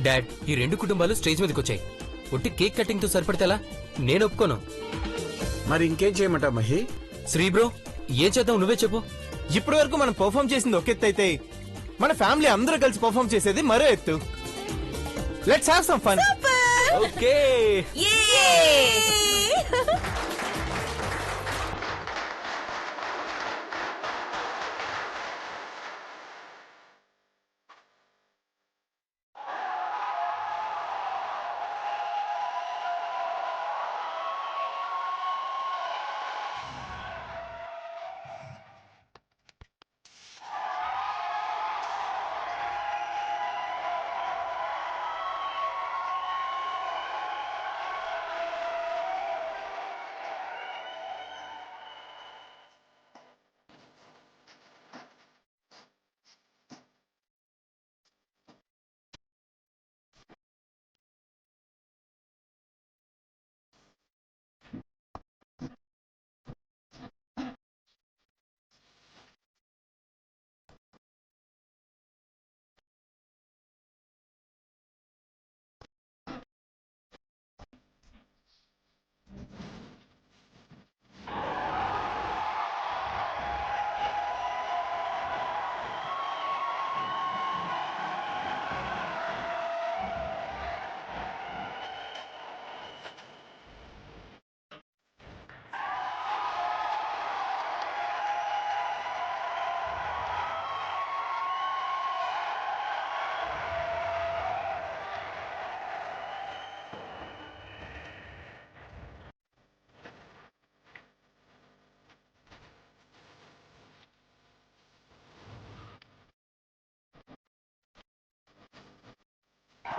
Dad, ఈ రెండు కుటుంబాలు స్టేజ్ మీదకి వచ్చాయి. ఒట్టి కేక్ కటింగ్ తో సరిపడితేలా? నేను ఒప్పుకోను. మరి ఇంకేం చేయమంటావు మహి? శ్రీ బ్రో, ఏం చేద్దాం నువ్వే చెప్పు. ఇప్పటి వరకు మనం పర్ఫామ్ చేసింది ఒక ఎత్తు అయితే, మన ఫ్యామిలీ అందరూ కలిసి పర్ఫామ్ చేసేది మరో ఎత్తు. Let's have some fun. Okay.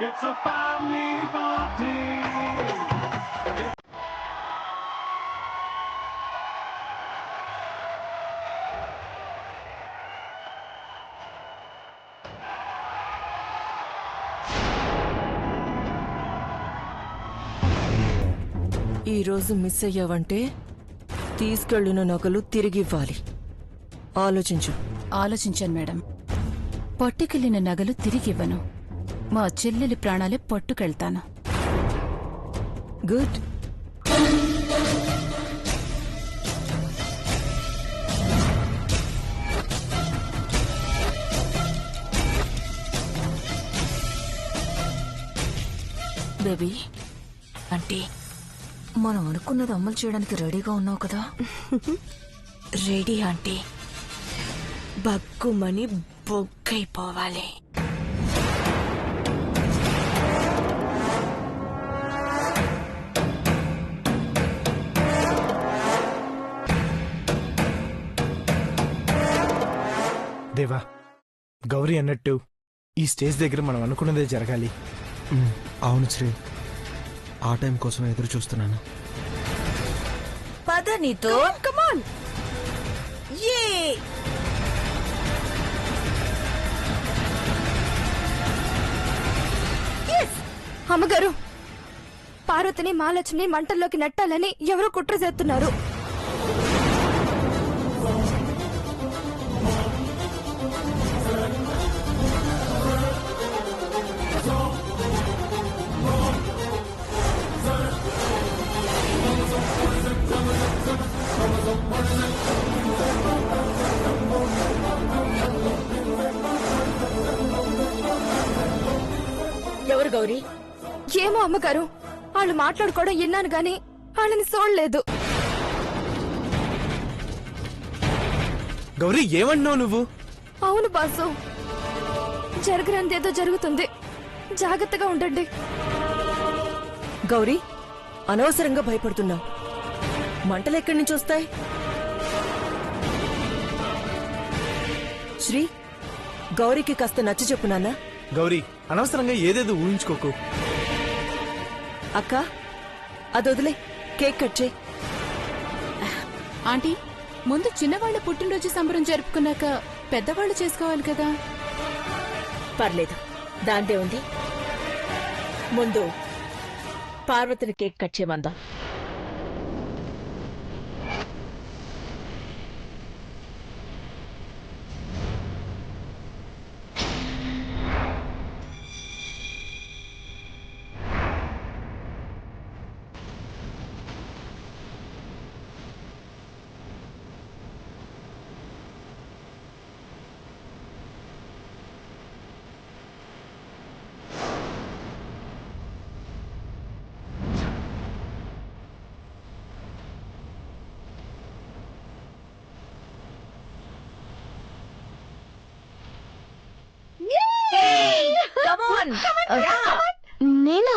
It's a family party. ఈ రోజు మిస్ అయ్యావంటే తీసుకెళ్లిన నగలు తిరిగివ్వాలి. ఆలోచించు. ఆలోచించాను మేడం. పట్టుకెళ్లిన నగలు తిరిగివ్వను. మా చెల్లెలి ప్రాణాలే పట్టుకెళ్తాను. గుడ్. బేబీ, అంటే మనం అనుకున్నది అమలు చేయడానికి రెడీగా ఉన్నావు కదా? రెడీ అంటే బగ్గుమని బొగ్గైపోవాలి. దేవా, గౌరీ అన్నట్టు ఈ స్టేజ్ దగ్గర మనం అనుకున్నదే జరగాలి. అవును శ్రీ, ఆ టైం కోసం ఎదురు చూస్తున్నాను. పద నీతో. కమాన్. అమ్మగారు, పార్వతిని మహాలక్ష్మిని మంటల్లోకి నెట్టాలని ఎవరో కుట్ర చేస్తున్నారు. ఎవరు గౌరీ? ఏమో అమ్మగారు, వాళ్ళు మాట్లాడుకోవడం విన్నాను గాని వాళ్ళని చూడలేదు. గౌరీ, ఏమన్నావు నువ్వు? అవును బాసు, జరగరందేదో జరుగుతుంది. జాగ్రత్తగా ఉండండి. గౌరీ, అనవసరంగా భయపడుతున్నావు. మంటలు ఎక్కడి నుంచి వస్తాయి? శ్రీ, గౌరీకి కాస్త నచ్చ చెప్పు నాన్న. గౌరీ, అనవసరంగా ఏదేదో ఊహించుకోకు. అక్క, అదొదిలే, కేక్ కట్ చేయి. ఆంటీ, ముందు చిన్నవాళ్ల పుట్టినరోజు సంబరం జరుపుకున్నాక పెద్దవాళ్లు చేసుకోవాలి కదా. పర్లేదు, దాందే ఉంది. ముందు పార్వతిని కేక్ కట్ చేయమందాం. నేనా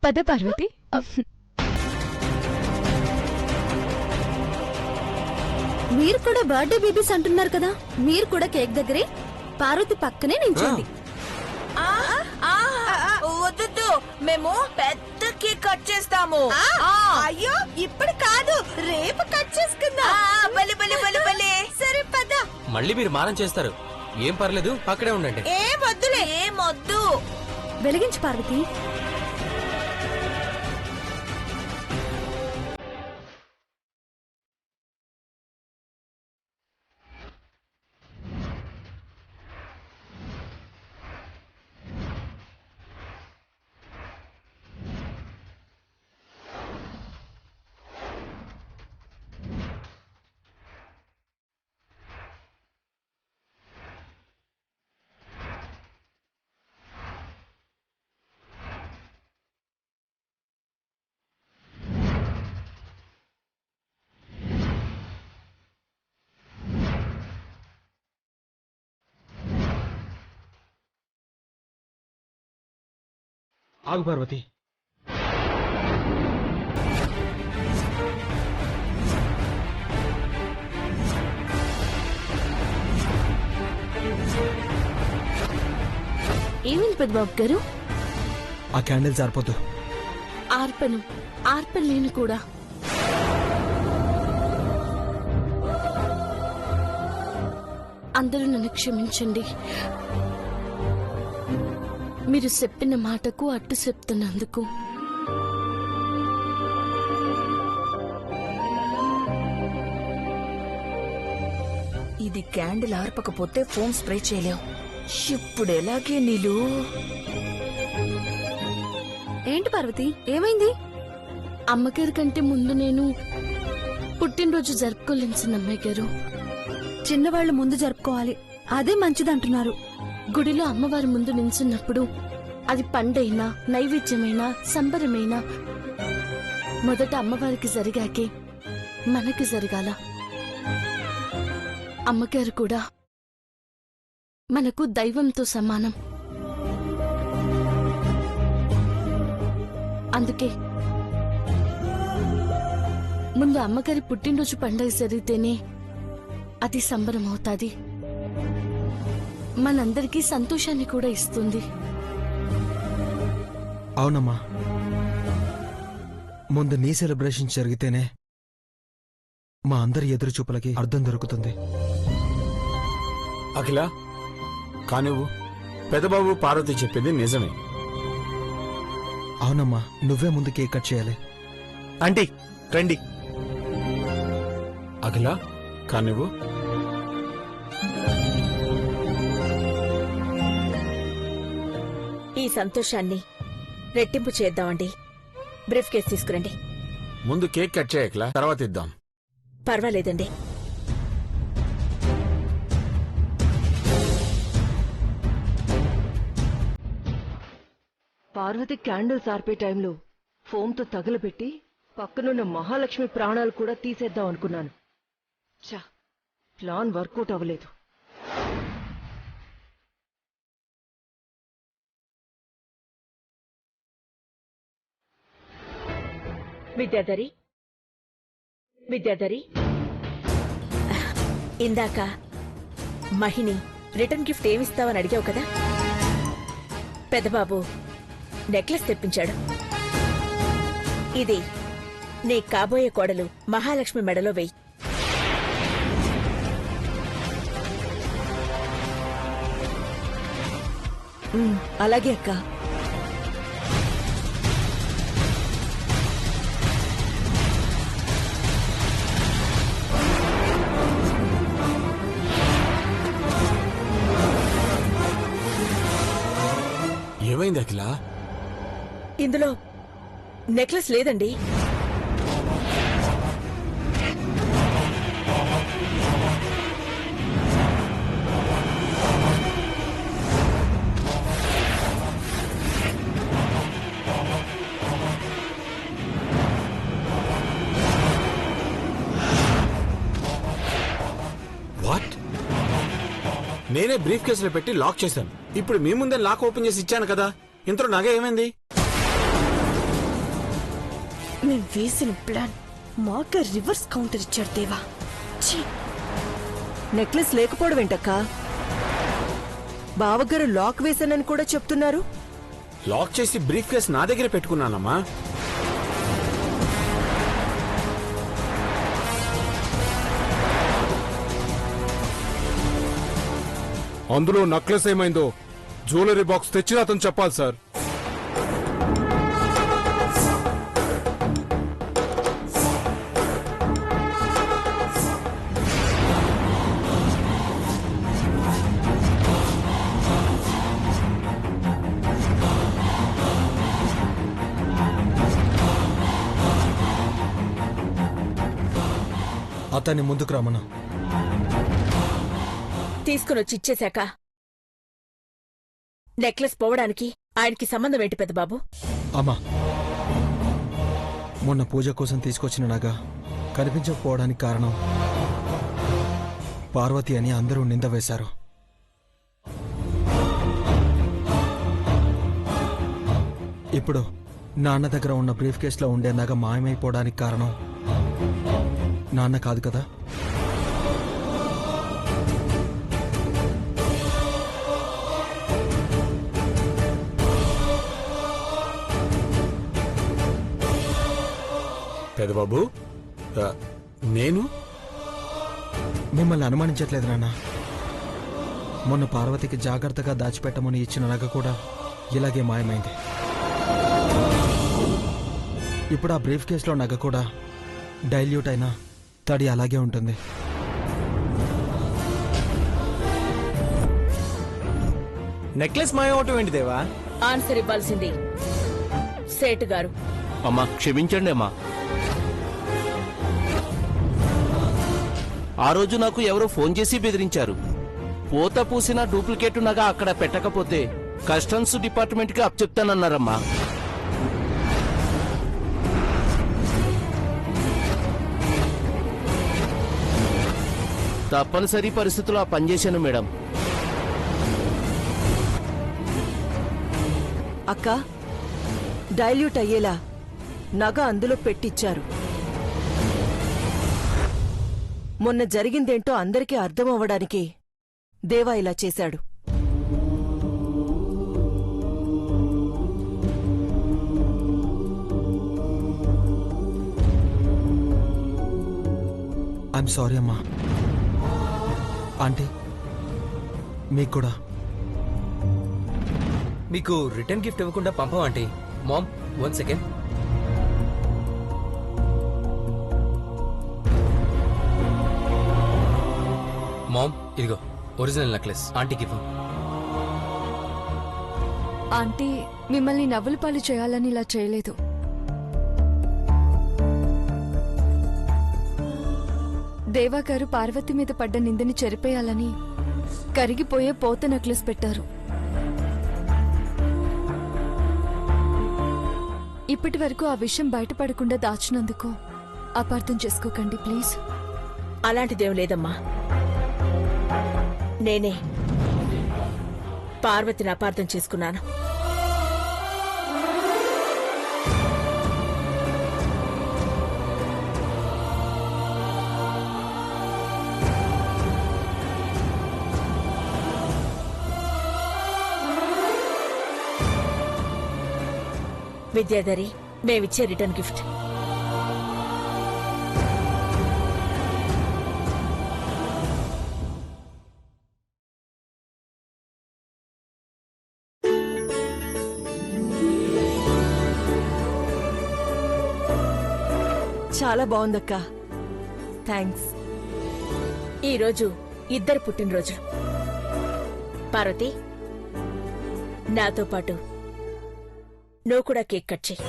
పద పార్వతి. మీరు కూడా బర్త్డే బేబీస్ అంటున్నారు కదా, మీరు కూడా కేక్ దగ్గరే పార్వతి పక్కనే నించోండి. వద్దు, మేము పెద్ద కేక్ కట్ చేస్తాము. అయ్యో ఇప్పుడు కాదు, రేపు కట్ చేసుకుందాం. సరే పద. మళ్ళీ మీరు మారం చేస్తారు. ఏం పర్లేదు, అక్కడే ఉండండి. ఏమొద్దు. వెలిగించు పార్వతి. ఆగు పార్వతి. ఏమైంది పెద్దబాబు గారు? ఆ క్యాండిల్ జారిపోద్దు. ఆర్పలేను కూడా. అందరూ నన్ను క్షమించండి. మీరు చెప్పిన మాటకు అట్టు చెప్తున్నందుకు. ఇది క్యాండిల్ ఆర్పకపోతే ఫోన్ స్ప్రే చేయలేం. ఇప్పుడు ఎలాగే నీళ్ళు. ఏంటి పార్వతి, ఏమైంది? అమ్మగారి కంటే ముందు నేను పుట్టినరోజు జరుపుకోలేను చిన్నమ్మాయి గారు. చిన్నవాళ్లు ముందు జరుపుకోవాలి, అదే మంచిదంటున్నారు. గుడిలో అమ్మవారి ముందు నించున్నప్పుడు అది పండైనా నైవేద్యమైనా సంబరమైనా మొదట అమ్మవారికి జరిగాకే మనకి జరగాల. అమ్మగారు కూడా మనకు దైవంతో సమానం. అందుకే ముందు అమ్మగారి పుట్టినరోజు పండగ జరిగితేనే అది సంబరం అవుతాది. మనందరికీ సంతోషాన్ని కూడా ఇస్తుంది. అవునమ్మా, ముందు నీ సెలబ్రేషన్ జరిగితేనే మా అందరి ఎదురు చూపులకి అర్థం దొరుకుతుంది. అఖిల, కానివ్వు. పెదబాబు పార్వతి చెప్పింది నిజమే. అవునమ్మా, నువ్వే ముందు కేక్ కట్ చేయాలి. ఆంటీ రండి. అఖిల, కానివ్వు. ఈ సంతోషాన్ని రెట్టింపు చేద్దామండి. బ్రీఫ్ కేస్ తీసుకురండి. ముందు కేక్ కట్ చేయ అఖిల, తర్వాత ఇద్దాం. పర్వాలేదండి. పార్వతి క్యాండిల్స్ ఆర్పే టైంలో ఫోమ్తో తగలబెట్టి పక్కనున్న మహాలక్ష్మి ప్రాణాలు కూడా తీసేద్దాం అనుకున్నాను. చా, ప్లాన్ వర్కౌట్ అవ్వలేదు. విద్యాధరి, ఇందాక మహిని రిటర్న్ గిఫ్ట్ ఏమిస్తావని అడిగావు కదా, పెద్దబాబు నెక్లెస్ తెప్పించాడు. ఇది నీ కాబోయే కోడలు మహాలక్ష్మి మెడలో వెయ్యి. అలాగే అక్క. ఏమైంది అఖిల? ఇందులో నెక్లెస్ లేదండి. వాట్? నేనే బ్రీఫ్ కేసులో పెట్టి లాక్ చేశాను. ఇప్పుడు మీ ముందే లాక్ ఓపెన్ చేసి ఇచ్చాను కదా, ఇంతలో నగ ఏమైంది? మేము వేసిన ప్లాన్ మాకే రివర్స్ కౌంటర్ ఇచ్చాడు దేవా. ఛీ! నెక్లెస్ లేకపోవడం ఏంటక్క? బావగారు లాక్ వేశానని కూడా చెప్తున్నారు. లాక్ చేసి బ్రీఫ్ కేస్ నా దగ్గర పెట్టుకున్నానమ్మా. అందులో నెక్లెస్ ఏమైందో జ్యువెలరీ బాక్స్ తెచ్చిన అతను చెప్పాలి సార్. అతన్ని ముందుకు రమ్మను. తీసుకుని వచ్చి ఇచ్చేశాక నెక్లెస్ పోవడానికి ఆయనకి సంబంధం ఏంటి పెద్ద బాబు? అమ్మా, మొన్న పూజ కోసం తీసుకొచ్చిన నగ కనిపించకపోవడానికి కారణం పార్వతి అని అందరూ నింద వేశారు. ఇప్పుడు నాన్న దగ్గర ఉన్న బ్రీఫ్ కేసులో ఉండే నగ మాయమైపోవడానికి కారణం నాన్న కాదు కదా? పెదబాబు, నేను మిమ్మల్ని అనుమానించట్లేదు నాన్న. మొన్న పార్వతికి జాగ్రత్తగా దాచిపెట్టమని ఇచ్చిన నగ కూడా ఇలాగే మాయమైంది. ఇప్పుడు ఆ బ్రీఫ్ కేసులో నగ కూడా డైల్యూట్ అయినా తడి అలాగే ఉంటుంది. నెక్లెస్ మాయమవటం ఏంటి దేవా? ఆన్సర్ ఇవ్వాల్సింది సేటు గారు. అమ్మా క్షమించండి అమ్మా. ఆ రోజు నాకు ఎవరో ఫోన్ చేసి బెదిరించారు. పూత పూసిన డూప్లికేట్ నగ అక్కడ పెట్టకపోతే కస్టమ్స్ డిపార్ట్మెంట్ కి అప్పచెప్తానన్నారమ్మా. తప్పనిసరి పరిస్థితుల్లో ఆ పనిచేశాను మేడం. అక్క, డైల్యూట్ అయ్యేలా నగ అందులో పెట్టిచ్చారు. మొన్న జరిగిందేంటో అందరికీ అర్థం అవ్వడానికి దేవా ఇలా చేశాడు. ఐఎమ్ సారీ అమ్మా. ఆంటీ, మీకు కూడా. మీకు రిటర్న్ గిఫ్ట్ ఇవ్వకుండా పంపం ఆంటీ. Mom, 1 second. మామ్, ఇదిగో ఒరిజినల్ నెక్లెస్ ఆంటీకి ఇవ్వు. ఆంటీ మిమ్మల్ని నవ్వుల పాలు చేయాలని ఇలా చేయలేదు. దేవా గారు పార్వతి మీద పడ్డ నిందని చెరిపేయాలని కరిగిపోయే పోత నెక్లెస్ పెట్టారు. ఇప్పటి వరకు ఆ విషయం బయటపడకుండా దాచినందుకు అపార్థం చేసుకోకండి ప్లీజ్. అలాంటిదేం లేదమ్మా. నేనే పార్వతిని అపార్థం చేసుకున్నాను. విద్యాధరి, మేమిచ్చే రిటర్న్ గిఫ్ట్. చాలా బాగుందక్క. థ్యాంక్స్. ఈరోజు ఇద్దరు పుట్టినరోజులు. పార్వతి, నాతో పాటు నువ్వు కూడా కేక్ కట్ చెయ్యి.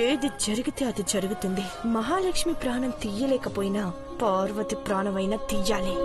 ఏది జరిగితే అది జరుగుతుంది. మహాలక్ష్మి ప్రాణం తీయలేకపోయినా పార్వతి ప్రాణమైనా తీయాలి.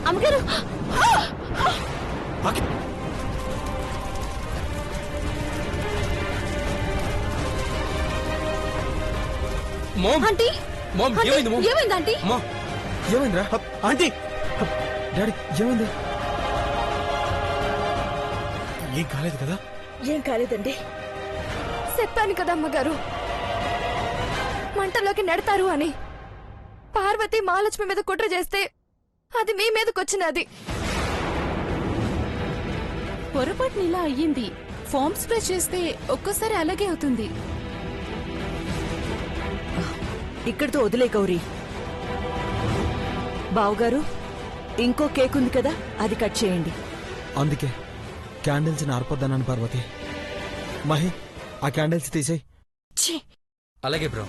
అమ్మగారు మామ్ ఆంటీ మామ్ ఆంటీ, ఏమైంది మామ్ ఏమైంది ఆంటీ అమ్మా ఏమైందిరా ఆంటీ డాడీ ఏమైంది ఏం కాలేదు కదా? ఏం కాలేదండి. చెప్పాను కదా అమ్మగారు మంటలోకి నెడతారు అని. పార్వతి మహాలక్ష్మి మీద కుట్ర చేస్తే అది మీ మీదకొచ్చినది. పొరపాటున ఇలా అయ్యింది. ఫోమ్ స్ప్రే చేస్తే ఒక్కోసారి అలాగే అవుతుంది. ఇక్కడితో వదిలే గౌరీ. బావగారు, ఇంకో కేక్ ఉంది కదా, అది కట్ చేయండి. అందుకే క్యాండిల్స్ ఆర్పొద్దన్నాను పార్వతి. మహి ఆ క్యాండిల్స్ తీసేయ్. అలాగే బ్రో.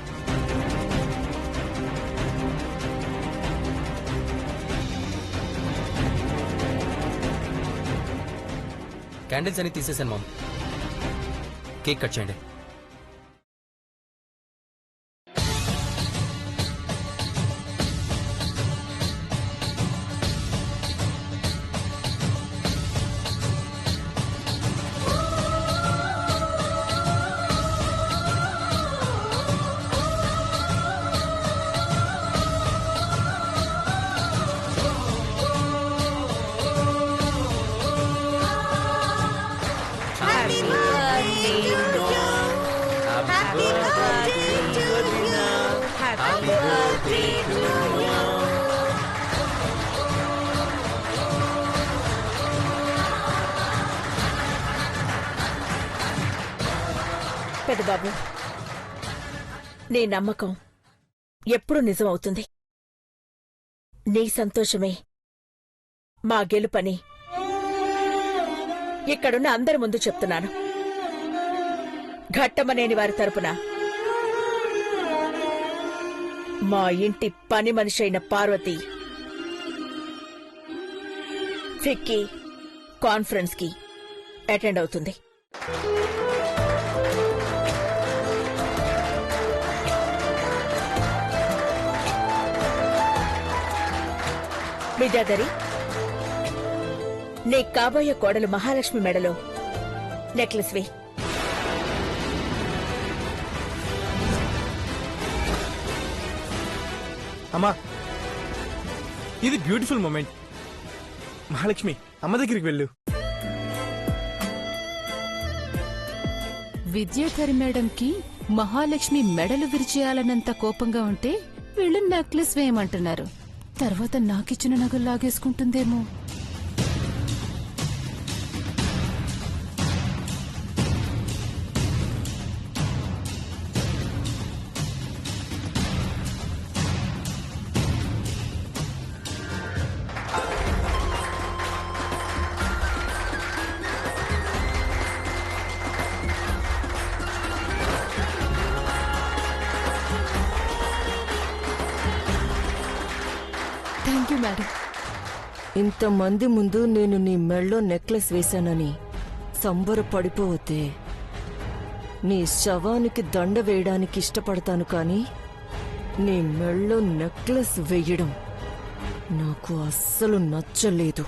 క్యాండిల్స్ అని తీసేసాను మామ్. కేక్ కట్ చేయండి. పెద్దబాబు, నీ నమ్మకం ఎప్పుడు నిజమవుతుంది. నీ సంతోషమే మా గెలుపని ఇక్కడున్న అందరి ముందు చెప్తున్నాను. ఘట్టమనేని వారి తరపున మా ఇంటి పని మనిషి అయిన పార్వతి ఫిక్కీ కాన్ఫరెన్స్ కి అటెండ్ అవుతుంది. విద్యాధరి, నీ కాబోయే కోడలు మహాలక్ష్మి మెడలో నెక్లెస్ వే. అమ్మా, ఇది బ్యూటిఫుల్ మూమెంట్. మహాలక్ష్మి, అమ్మ దగ్గరికి వెళ్ళు. విద్యాధరి మేడంకి మహాలక్ష్మి మెడలు విరిచేయాలన్నంత కోపంగా ఉంటే వీళ్ళు నెక్లెస్ వేయమంటున్నారు. తర్వాత నాకిచ్చిన నగలు లాగేసుకుంటుందేమో. Thank you madam. ఇంతమంది ముందు నేను నీ మెళ్ళో నెక్లెస్ వేశానని సంబరపడిపోతే నీ శవానికి దండ వేయడానికి ఇష్టపడతాను, కానీ నీ మెళ్ళో నెక్లెస్ వేయడం నాకు అస్సలు నచ్చలేదు.